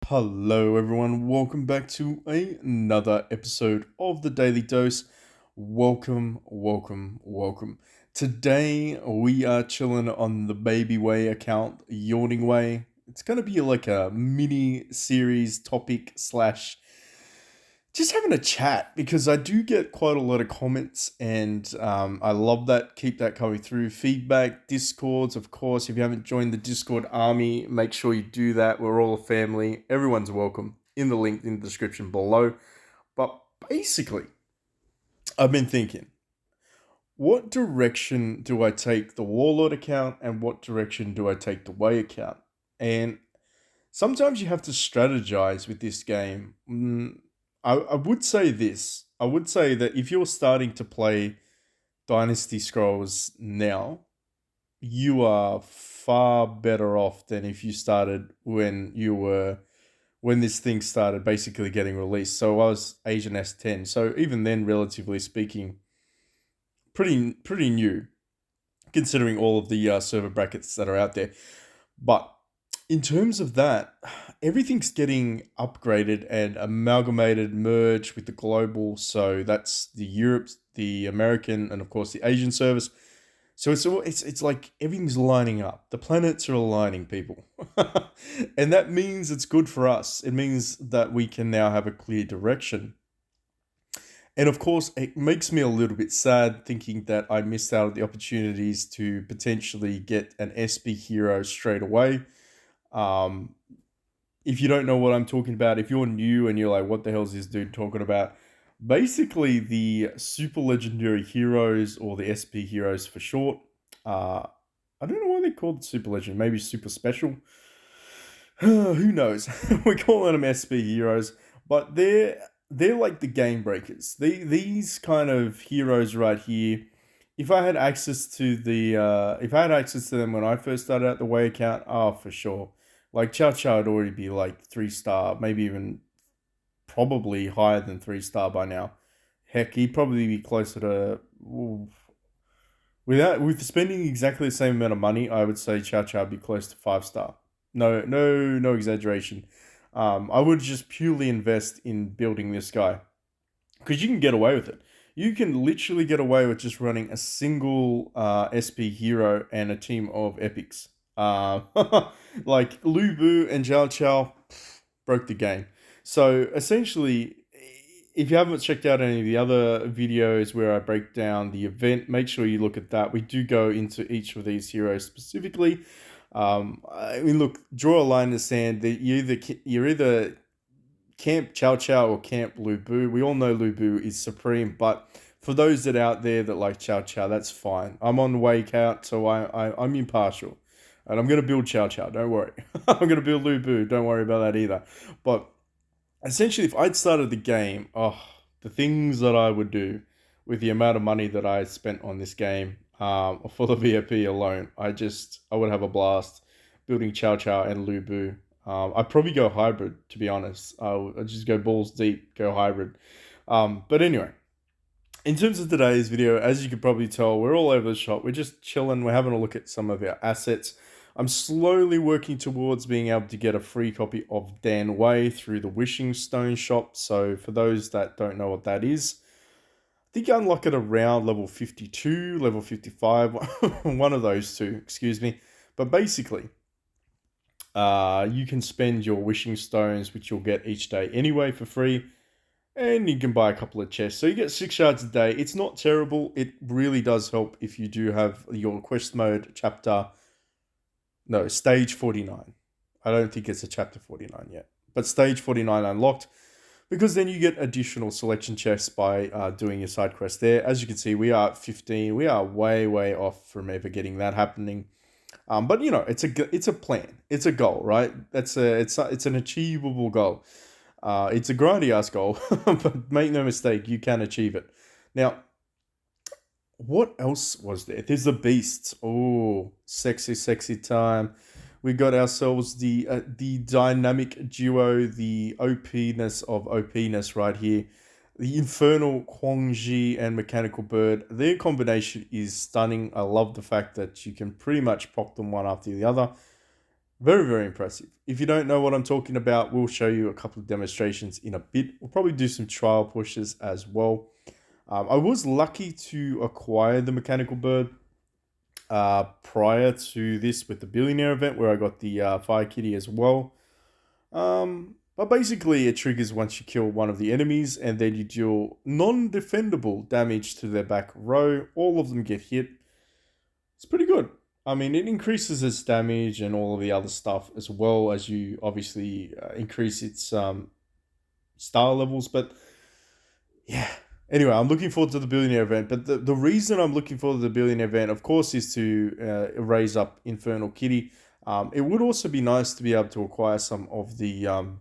Hello, everyone. Welcome back to another episode of the Daily Dose. Welcome, welcome, welcome. Today we are chilling on the Baby Wei account, Yawning Way. It's going to be like a mini series topic slash just having a chat because I do get quite a lot of comments and I love that. Keep that coming through. Feedback, discords, of course. If you haven't joined the Discord army, make sure you do that. We're all a family. Everyone's welcome in the link in the description below. But basically, I've been thinking, what direction do I take the Warlord account and what direction do I take the Way account? And sometimes you have to strategize with this game. I would say this. I would say that if you're starting to play Dynasty Scrolls now, you are far better off than if you started when this thing started basically getting released. So I was Asian S10. So even then, relatively speaking, pretty new considering all of the server brackets that are out there. But in terms of that, everything's getting upgraded and amalgamated, merged with the global. So that's the Europe, the American, and of course the Asian service. So it's like everything's lining up. The planets are aligning, people, and that means it's good for us. It means that we can now have a clear direction. And of course, it makes me a little bit sad thinking that I missed out on the opportunities to potentially get an SB hero straight away. Um, if you don't know what I'm talking about, if you're new and you're like, what the hell is this dude talking about? Basically, the super legendary heroes or the SP heroes for short. Uh, I don't know why they called super legend. Maybe super special. Who knows? We're calling them SP heroes, but they're like the game breakers. These kind of heroes right here. If I had access to if I had access to them when I first started out the way account, oh for sure. Like Chow Chow would already be like 3 star, maybe even probably higher than 3 star by now. Heck, he'd probably be closer to with spending exactly the same amount of money. I would say Chow Chow would be close to 5 star. No exaggeration. I would just purely invest in building this guy because you can get away with it. You can literally get away with just running a single SP hero and a team of epics. Uh, like Lu Bu and Zhao Chao broke the game. So essentially, if you haven't checked out any of the other videos where I break down the event, make sure you look at that. We do go into each of these heroes specifically. I mean, look, draw a line in the sand. That you're either Camp Chow Chow or Camp Lu Bu. We all know Lu Bu is supreme, but for those that out there that like Chow Chow, that's fine. I'm on the wake out, so I'm impartial. And I'm going to build Chow Chow, don't worry. I'm going to build Lu Bu, don't worry about that either. But essentially, if I'd started the game, oh, the things that I would do with the amount of money that I spent on this game for the VIP alone, I would have a blast building Chow Chow and Lu Bu. I'd probably go hybrid, to be honest. I'd just go balls deep, go hybrid. But anyway, in terms of today's video, as you could probably tell, we're all over the shop. We're just chilling. We're having a look at some of our assets. I'm slowly working towards being able to get a free copy of Dan Wei through the Wishing Stone shop. So for those that don't know what that is, I think you unlock it around level 52, level 55, one of those two, excuse me. But basically, you can spend your wishing stones, which you'll get each day anyway for free, and you can buy a couple of chests. So you get 6 shards a day. It's not terrible. It really does help if you do have your quest mode chapter, no, stage 49. I don't think it's a chapter 49 yet, but stage 49 unlocked because then you get additional selection chests by doing your side quest there. As you can see, we are at 15. We are way off from ever getting that happening. But you know, it's a plan, it's a goal, right? It's an achievable goal. It's a grindy ass goal, but make no mistake, you can achieve it. Now, what else was there? There's the beasts. Oh, sexy time. We got ourselves the dynamic duo, the OP-ness of OP-ness right here. The Infernal Kwangji and Mechanical Bird. Their combination is stunning. I love the fact that you can pretty much proc them one after the other. Very, very impressive. If you don't know what I'm talking about, we'll show you a couple of demonstrations in a bit. We'll probably do some trial pushes as well. I was lucky to acquire the mechanical bird prior to this with the billionaire event where I got the fire kitty as well. But basically, it triggers once you kill one of the enemies, and then you deal non-defendable damage to their back row. All of them get hit. It's pretty good. I mean, it increases its damage and all of the other stuff as well as you obviously increase its star levels. But yeah. Anyway, I'm looking forward to the billionaire event. But the reason I'm looking forward to the billionaire event, of course, is to raise up Infernal Kitty. It would also be nice to be able to acquire some of the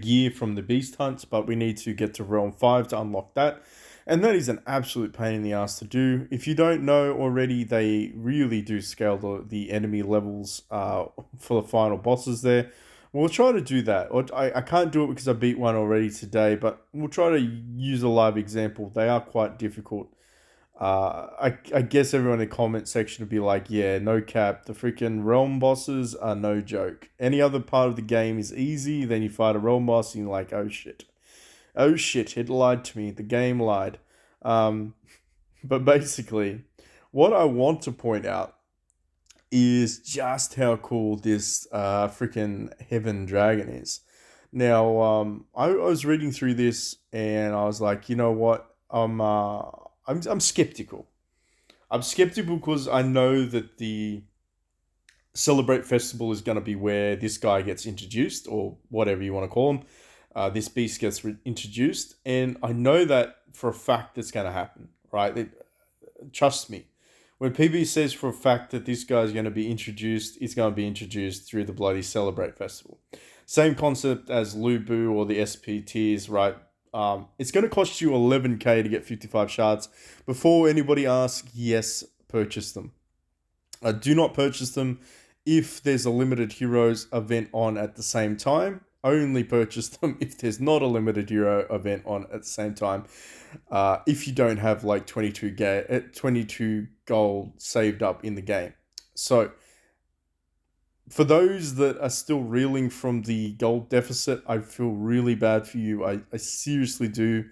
gear from the beast hunts, but we need to get to realm 5 to unlock that, and that is an absolute pain in the ass to do. If you don't know already, they really do scale the enemy levels for the final bosses there. We'll try to do that. I can't do it because I beat one already today, but we'll try to use a live example. They are quite difficult. I guess everyone in the comment section would be like, yeah, no cap. The freaking realm bosses are no joke. Any other part of the game is easy. Then you fight a realm boss and you're like, oh shit. Oh shit, it lied to me. The game lied. Um, but basically, what I want to point out is just how cool this freaking Heaven Dragon is. Now, I was reading through this and I was like, you know what? I'm skeptical. I'm skeptical because I know that the Celebrate Festival is going to be where this guy gets introduced, or whatever you want to call him. This beast gets introduced, and I know that for a fact that's going to happen, right? Trust me. When PB says for a fact that this guy is going to be introduced, it's going to be introduced through the bloody Celebrate Festival. Same concept as Lubu or the SPTs, right? It's going to cost you 11k to get 55 shards. Before anybody asks, yes, purchase them. Do not purchase them if there's a limited heroes event on at the same time. Only purchase them if there's not a limited hero event on at the same time. If you don't have like 22 gold saved up in the game. So for those that are still reeling from the gold deficit, I feel really bad for you. I seriously do.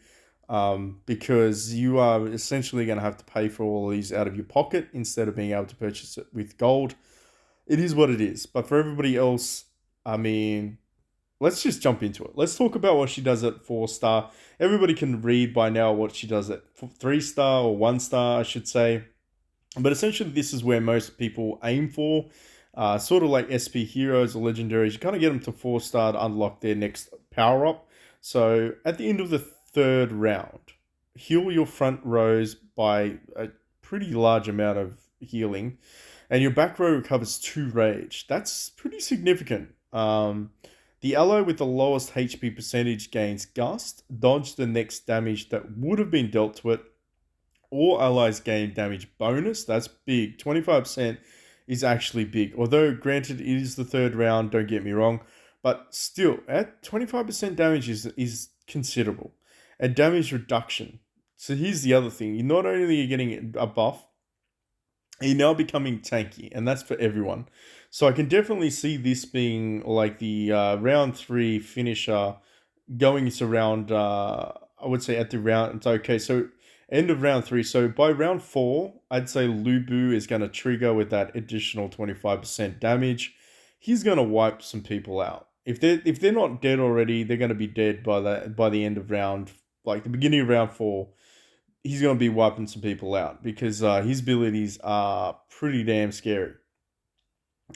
Because you are essentially going to have to pay for all of these out of your pocket instead of being able to purchase it with gold. It is what it is. But for everybody else, I mean, let's just jump into it. Let's talk about what she does at 4-star. Everybody can read by now what she does at 3-star or 1-star, I should say. But essentially, this is where most people aim for. Sort of like SP heroes or legendaries. You kind of get them to 4-star to unlock their next power up. So at the end of the third round, heal your front rows by a pretty large amount of healing, and your back row recovers 2 rage. That's pretty significant. The ally with the lowest HP percentage gains Gust, dodge the next damage that would have been dealt to it. All allies gain damage bonus. That's big. 25% is actually big. Although, granted, it is the third round, don't get me wrong. But still, at 25% damage is considerable. And damage reduction. So here's the other thing. Not only are you getting a buff, you're now becoming tanky. And that's for everyone. So I can definitely see this being like the round 3 finisher going into round, I would say at the round, it's okay. So end of round 3. So by round 4, I'd say Lubu is going to trigger with that additional 25% damage. He's going to wipe some people out. If they're not dead already, they're going to be dead by the end of round, like the beginning of round 4. He's going to be wiping some people out because his abilities are pretty damn scary.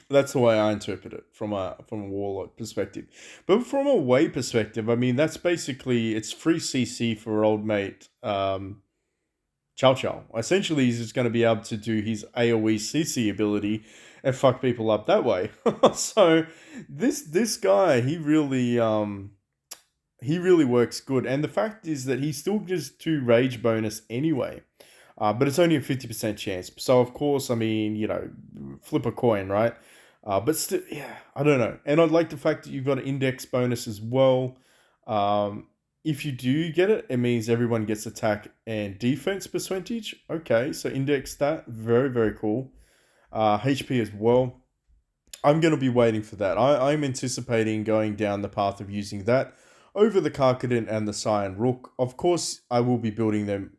That's the way I interpret it from a warlord perspective. But from a Wei perspective, I mean that's basically it's free CC for old mate Chow Chow. Essentially, he's just going to be able to do his AoE CC ability and fuck people up that way. So this guy, he really works good. And the fact is that he still gives 2 rage bonus anyway. But it's only a 50% chance. So, of course, I mean, flip a coin, right? But still, yeah, I don't know. And I like the fact that you've got an index bonus as well. If you do get it, it means everyone gets attack and defense percentage. Okay, so index that. Very, very cool. HP as well. I'm going to be waiting for that. I'm anticipating going down the path of using that over the Karkadin and the Cyan Rook. Of course, I will be building them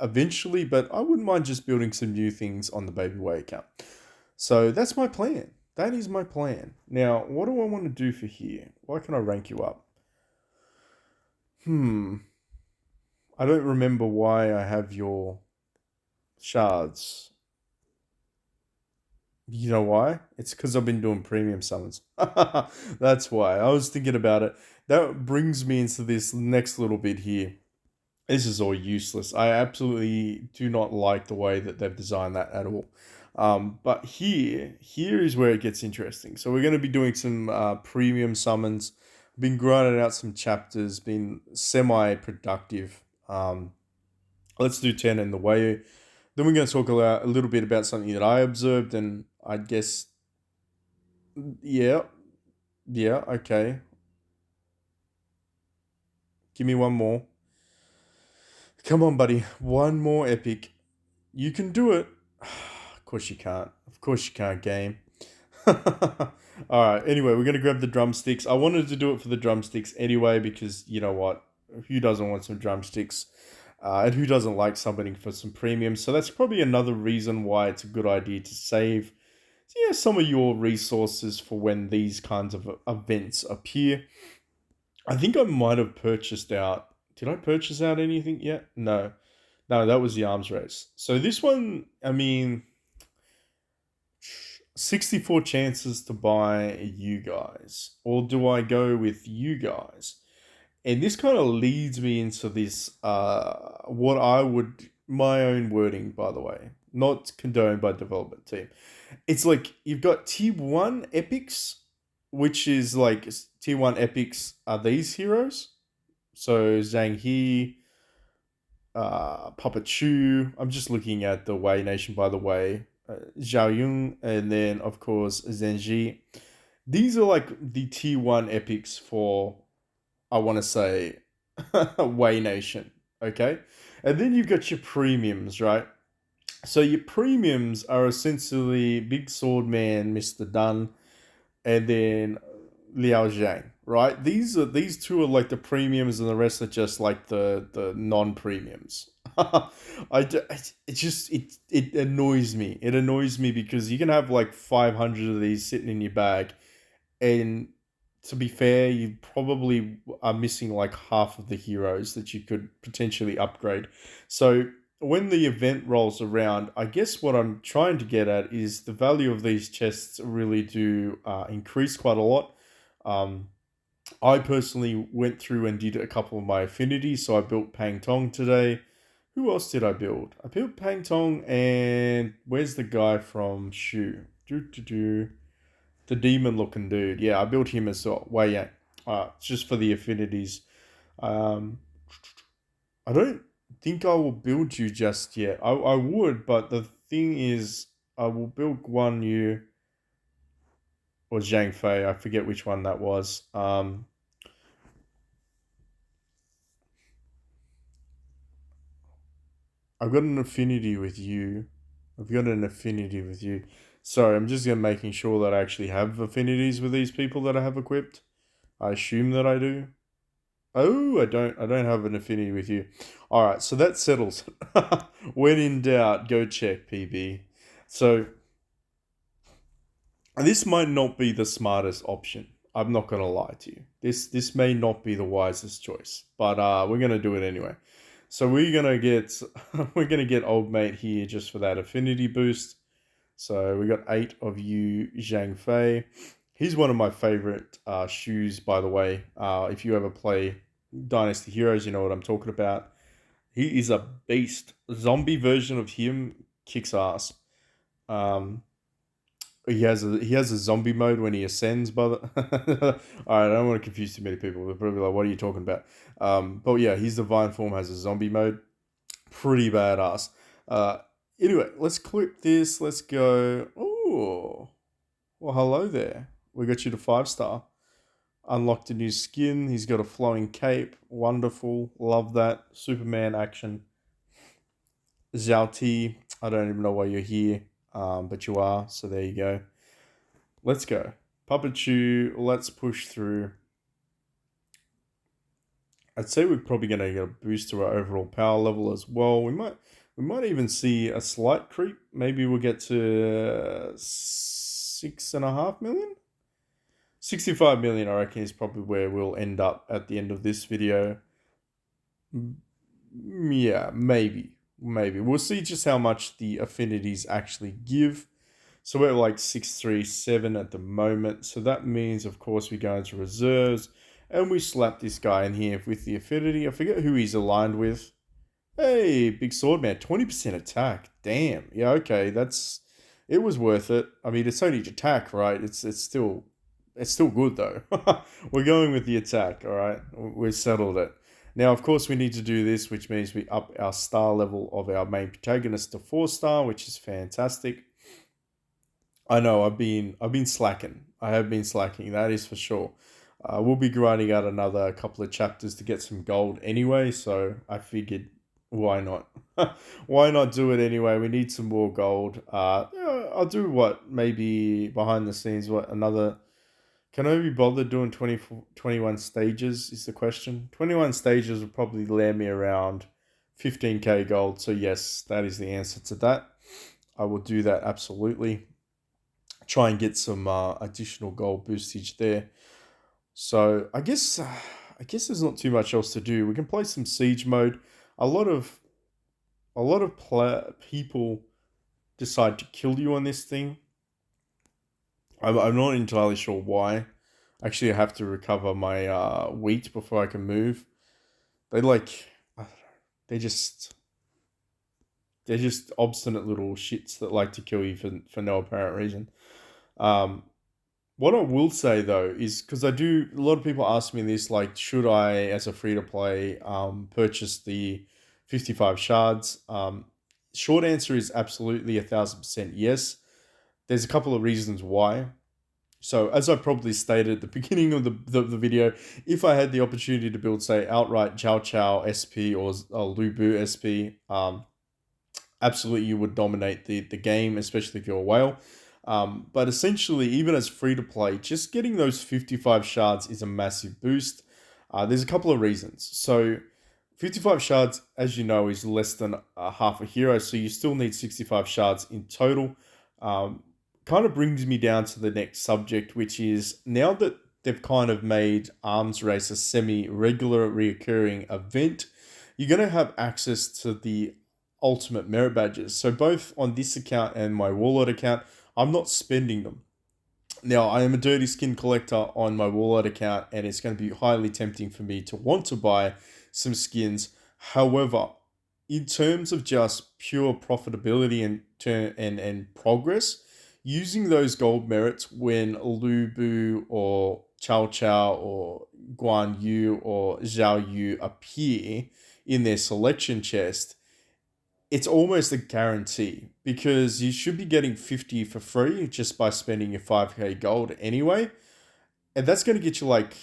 eventually, but I wouldn't mind just building some new things on the Baby Wei account. So that's my plan. That is my plan. Now, what do I want to do for here? Why can I rank you up? Hmm. I don't remember why I have your shards. You know why? It's because I've been doing premium summons. That's why. I was thinking about it. That brings me into this next little bit here. This is all useless. I absolutely do not like the way that they've designed that at all. But here is where it gets interesting. So we're going to be doing some premium summons. Been grinding out some chapters. Been semi-productive. Let's do 10 in the way. Then we're going to talk a little bit about something that I observed, and I guess, yeah, yeah, okay. Give me one more. Come on, buddy. One more epic. You can do it. Of course you can't. Of course you can't, game. Alright, anyway, we're going to grab the drumsticks. I wanted to do it for the drumsticks anyway because, you know what? Who doesn't want some drumsticks? And who doesn't like summoning for some premium? So that's probably another reason why it's a good idea to save some of your resources for when these kinds of events appear. I think I might have purchased out. Did I purchase out anything yet? No. No, that was the arms race. So this one, I mean, 64 chances to buy you guys. Or do I go with you guys? And this kind of leads me into this, what I would, my own wording, by the way, not condoned by development team. It's like you've got tier 1 epics, which is like tier 1 epics are these heroes. So Zhang He, Papa Chu. I'm just looking at the Wei Nation, by the way. Zhao Yun, and then of course Zenji. These are like the tier 1 epics for, I want to say, Wei Nation. Okay, and then you've got your premiums, right? So your premiums are essentially Big Sword Man, Mr. Dunn, and then Liao Zhang, right? These two are like the premiums, and the rest are just like the non premiums. It just it annoys me. It annoys me because you can have like 500 of these sitting in your bag, and to be fair, you probably are missing like half of the heroes that you could potentially upgrade. So when the event rolls around, I guess what I'm trying to get at is the value of these chests really do increase quite a lot. Um, I personally went through and did a couple of my affinities, so I built Pang Tong today. Who else did I build? I built Pang Tong, and where's the guy from Shu? The demon looking dude. Yeah, I built him as well. Wei Yang. Just for the affinities. Um, I don't think I will build you just yet. I would, but the thing is, I will build Guan Yu or Zhang Fei. I forget which one that was. I've got an affinity with you. I've got an affinity with you. Sorry, I'm just making sure that I actually have affinities with these people that I have equipped. I assume that I do. Oh, I don't. I don't have an affinity with you. All right, so that settles. When in doubt, go check PB. So this might not be the smartest option. I'm not gonna lie to you. This may not be the wisest choice, but we're gonna do it anyway. So we're gonna get we're gonna get old mate here just for that affinity boost. So we got 8 of you, Zhang Fei. He's one of my favorite shoes, by the way. If you ever play Dynasty Heroes, you know what I'm talking about. He is a beast. Zombie version of him kicks ass. Um, he has a zombie mode when he ascends. By the all right, I don't want to confuse too many people. They're probably like, "What are you talking about?" But yeah, his divine form has a zombie mode. Pretty badass. Uh, anyway, let's clip this. Let's go. Oh, well, hello there. We got you to 5-star. Unlocked a new skin. He's got a flowing cape. Wonderful. Love that. Superman action. Zhao Ti. I don't even know why you're here, but you are. So there you go. Let's go. Puppet Chew, let's push through. I'd say we're probably going to get a boost to our overall power level as well. We might even see a slight creep. Maybe we'll get to 6.5 million. 65 million, I reckon, is probably where we'll end up at the end of this video. Yeah, maybe we'll see just how much the affinities actually give. So we're like 637 at the moment. So that means, of course, we go into reserves and we slap this guy in here with the affinity. I forget who he's aligned with. Hey, big sword man, 20% attack. Damn. Yeah, okay, it was worth it. I mean, it's only attack, right? It's still good though. We're going with the attack, all right? We've settled it. Now, of course, we need to do this, which means we up our star level of our main protagonist to 4-star, which is fantastic. I know I've been slacking. I have been slacking. That is for sure. We'll be grinding out another couple of chapters to get some gold anyway. So I figured, why not? Why not do it anyway? We need some more gold. Yeah, I'll do what maybe behind the scenes. What another? Can I be bothered doing 21 stages? Is the question. 21 stages will probably land me around 15k gold. So yes, that is the answer to that. I will do that absolutely. Try and get some additional gold boostage there. So I guess there's not too much else to do. We can play some siege mode. A lot of people decide to kill you on this thing. I'm not entirely sure why. Actually, I have to recover my wheat before I can move. They like I don't know, they just they're just obstinate little shits that like to kill you for no apparent reason. Um, What I will say though is because a lot of people ask me this, like, should I, as a free to play, purchase the 55 shards? Short answer is absolutely 1,000% yes. There's a couple of reasons why. So, as I probably stated at the beginning of the video, if I had the opportunity to build, say, outright Chow Chow SP or Lubu SP, absolutely you would dominate the game, especially if you're a whale. But essentially, even as free to play, just getting those 55 shards is a massive boost. There's a couple of reasons. So, 55 shards, as you know, is less than half a hero, so you still need 65 shards in total. Um, Kind of brings me down to the next subject, which is now that they've kind of made Arms Race a semi regular, reoccurring event, you're going to have access to the ultimate merit badges. So, both on this account and my Warlord account, I'm not spending them. Now, I am a dirty skin collector on my Warlord account, and it's going to be highly tempting for me to want to buy some skins. However, in terms of just pure profitability and progress, using those gold merits when Lubu or Chow Chow or Guan Yu or Zhao Yu appear in their selection chest, it's almost a guarantee because you should be getting 50 for free just by spending your 5k gold anyway. And that's going to get you like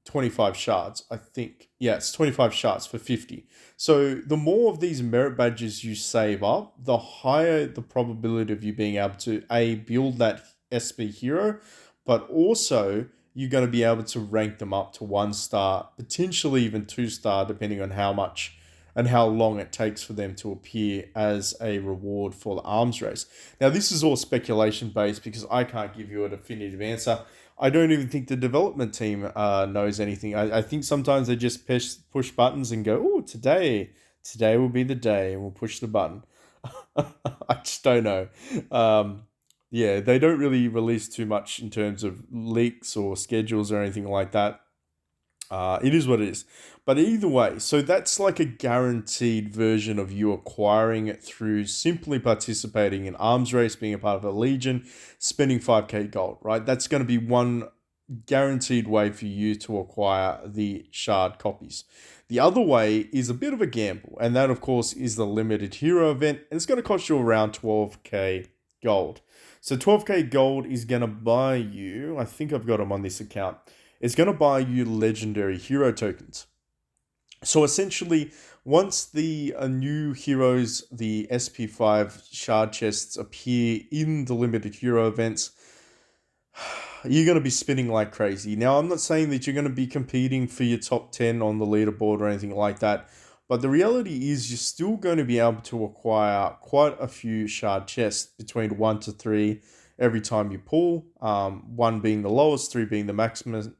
25 shards, I think. Yeah, it's 25 shards for 50. So the more of these merit badges you save up, the higher the probability of you being able to build that SP hero, but also you're going to be able to rank them up to 1-star, potentially even 2-star, depending on how much and how long it takes for them to appear as a reward for the arms race. Now, this is all speculation based because I can't give you a definitive answer. I don't even think the development team knows anything. I think sometimes they just push buttons and go, oh, today will be the day, and we'll push the button. I just don't know. Yeah, they don't really release too much in terms of leaks or schedules or anything like that. It is what it is. But either way, so that's like a guaranteed version of you acquiring it through simply participating in arms race, being a part of a legion, spending 5k gold, right? That's going to be one guaranteed way for you to acquire the shard copies. The other way is a bit of a gamble, and that, of course, is the limited hero event, and it's going to cost you around 12k gold. So 12k gold is going to buy you, I think I've got them on this account, it's going to buy you legendary hero tokens. So essentially, once the new heroes, the SP5 shard chests appear in the limited hero events, you're going to be spinning like crazy. Now, I'm not saying that you're going to be competing for your top 10 on the leaderboard or anything like that, but the reality is you're still going to be able to acquire quite a few shard chests between 1 to 3 every time you pull, 1 being the lowest, 3 being the maximum.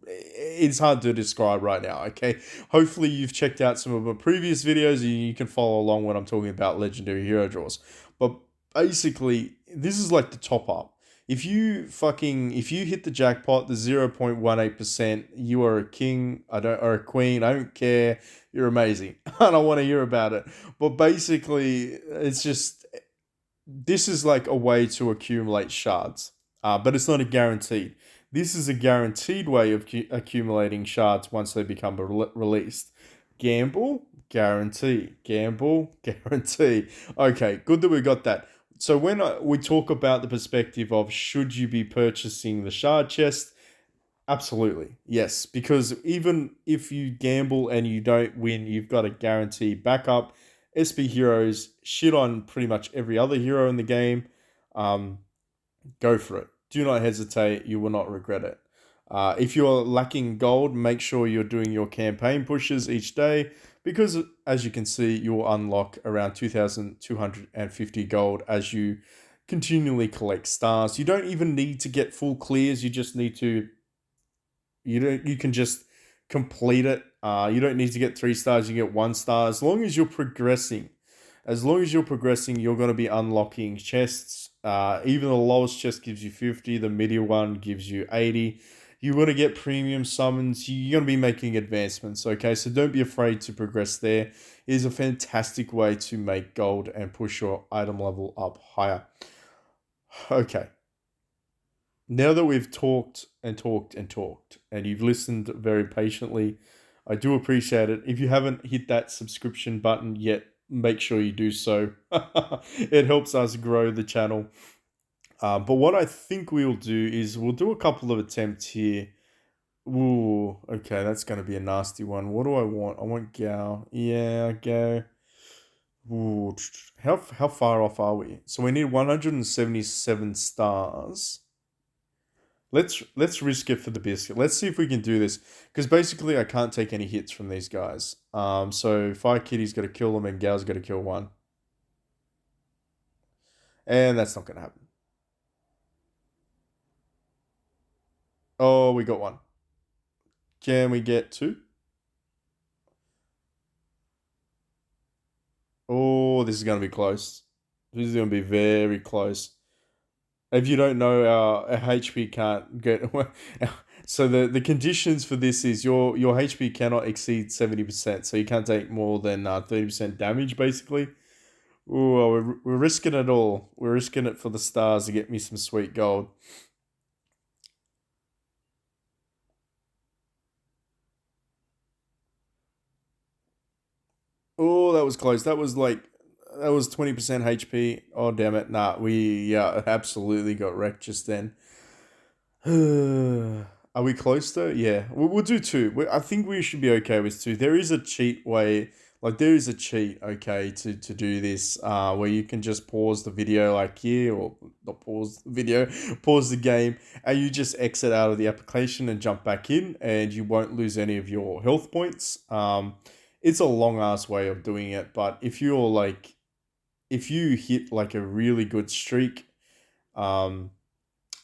It's hard to describe right now, okay? Hopefully, you've checked out some of my previous videos and you can follow along when I'm talking about legendary hero draws. But basically, this is like the top up. If you hit the jackpot, the 0.18%, you are a king, or a queen, I don't care. You're amazing. I don't want to hear about it. But basically, it's just this is like a way to accumulate shards. But it's not a guaranteed. This is a guaranteed way of accumulating shards once they become released. Gamble, guarantee. Gamble, guarantee. Okay, good that we got that. So when we talk about the perspective of should you be purchasing the shard chest, absolutely yes, because even if you gamble and you don't win, you've got a guaranteed backup. SP heroes shit on pretty much every other hero in the game. Um, Go for it. Do not hesitate. You will not regret it. If you're lacking gold, make sure you're doing your campaign pushes each day because, as you can see, you'll unlock around 2,250 gold as you continually collect stars. You don't even need to get full clears. You just need to. You can just complete it. You don't need to get 3 stars. You get 1 star as long as you're progressing. As long as you're progressing, you're going to be unlocking chests. Even the lowest chest gives you 50, the middle one gives you 80. You want to get premium summons, you're going to be making advancements, okay? So don't be afraid to progress there. It is a fantastic way to make gold and push your item level up higher. Okay, now that we've talked and talked and talked, and you've listened very patiently, I do appreciate it. If you haven't hit that subscription button yet, make sure you do so. It helps us grow the channel. But what I think we'll do is we'll do a couple of attempts here. Ooh, okay, that's going to be a nasty one. What do I want? I want Gao. Yeah, Gao. Ooh, how far off are we? So we need 177 stars. Let's risk it for the biscuit. Let's see if we can do this. Because basically I can't take any hits from these guys. So Fire Kitty's got to kill them and Gao's got to kill one. And that's not gonna happen. Oh, we got one. Can we get two? Oh, this is gonna be close. This is gonna be very close. If you don't know, our HP can't get. So the conditions for this is your HP cannot exceed 70%, so you can't take more than 30% damage, basically. Ooh, we're risking it all. We're risking it for the stars to get me some sweet gold. Oh, that was close. That was 20% HP. Oh, damn it. Nah, we, yeah, absolutely got wrecked just then. Are we close though? Yeah, we'll do two. I think we should be okay with two. There is a cheat way, like there is a cheat, okay, to do this, where you can just pause the video like here, or not pause the video, pause the game, and you just exit out of the application and jump back in, and you won't lose any of your health points. It's a long ass way of doing it, but if you hit like a really good streak, um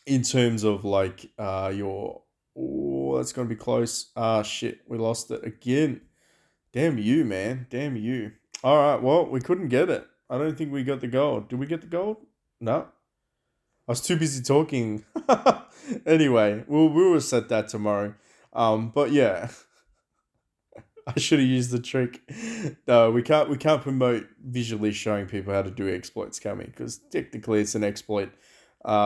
in terms of like your oh that's gonna be close. Ah shit, we lost it again. Damn you, man. Damn you. Alright, well, we couldn't get it. I don't think we got the gold. Did we get the gold? No. I was too busy talking. Anyway, we'll reset that tomorrow. But yeah, I should have used the trick. No, we can't promote visually showing people how to do exploits, can we? Because technically it's an exploit,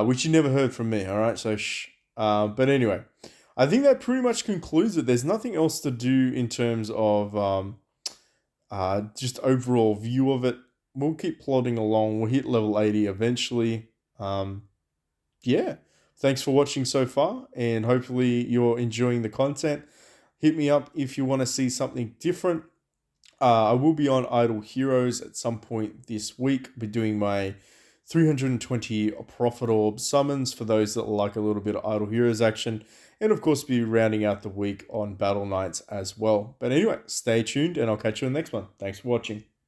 which you never heard from me. All right, so shh. But anyway, I think that pretty much concludes it. There's nothing else to do in terms of just overall view of it. We'll keep plodding along. We'll hit level 80 eventually. Um, yeah. Thanks for watching so far, and hopefully you're enjoying the content. Hit me up if you want to see something different. I will be on Idle Heroes at some point this week. I'll be doing my 320 Prophet Orb summons for those that like a little bit of Idle Heroes action, and of course be rounding out the week on Battle Knights as well. But anyway, stay tuned and I'll catch you in the next one. Thanks for watching.